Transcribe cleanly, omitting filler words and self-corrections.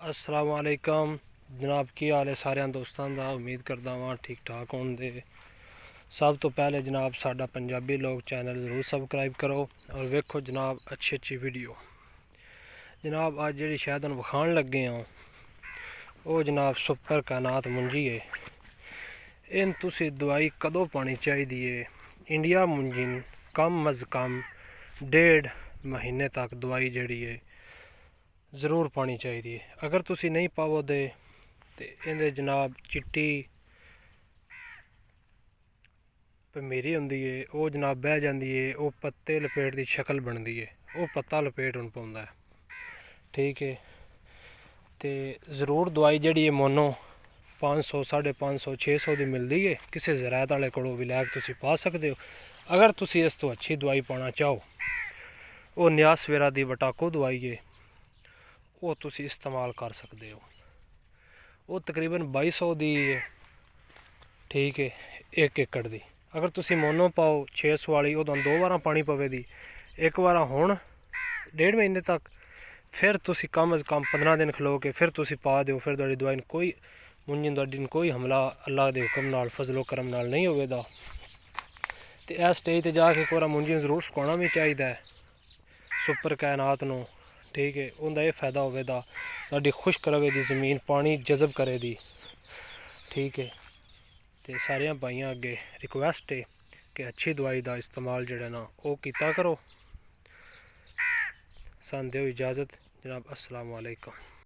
अस्सलाम वालेकुम जनाब, की हाल है सारे दोस्तों का। उम्मीद करता वहाँ ठीक ठाक होंगे। सब तो पहले जनाब साडा पंजाबी लोग चैनल ज़रूर सबसक्राइब करो और वेखो जनाब अच्छी वीडियो। जनाब आज जी शायद हम विखाण लगे हाँ वो जनाब सुपर कायनात मुंजी है। इन तुसी दवाई कदों पानी चाहिए। इंडिया मुंजी कम अज़ कम 1.5 महीने तक दवाई जी है ज़रूर पानी चाहिए। अगर तुसी नहीं पावो दे तो इहदे जनाब चिट्टी भमीरी होंदी है वो जनाब बह जाती है, वो पत्ते लपेट की शक्ल बनती है, वो पत्ता लपेट उन पाउंदा है। ठीक है, तो ज़रूर दवाई जी है मोनो 500 550 600 की मिलती है। किसी ज़रायत वाले को भी लैके तुसी पा सकते हो। अगर तुसी इस तो अच्छी दवाई पाना चाहो वो न्यास वेरा की वर्टाको दवाई है, वो तुसी इस्तेमाल कर सकते हो। वो तकरीबन 2200 दी है। ठीक है, 1 एकड़ की। अगर तुसी मोनो पाओ 600 वाली वो 2 बार पानी पवेगी। एक बार हुण 1.5 महीने तक, फिर तुसी कम अज़ कम 15 दिन खलो के फिर तुसी पा दो। फिर तुहाडी दवाई कोई मुंजी तुहाडी कोई हमला अल्लाह के हुक्म नाल फजलो करम नाल नहीं होवेगा। तो इस स्टेज पर जाके एक बार मुंजी जरूर सुकाना भी चाहिए सुपर कायनात नूं। ठीक है, उनका यह फायदा होगा तुहाडी खुश्क रहेगी ज़मीन, पानी जज़ब करेगी। ठीक है, तो सारे भाइयों अगे रिक्वेस्ट है कि अच्छी दवाई का इस्तेमाल जोड़ा ना वो किया करो। सान दिओ इजाज़त जनाब। अस्सलाम वालेकुम।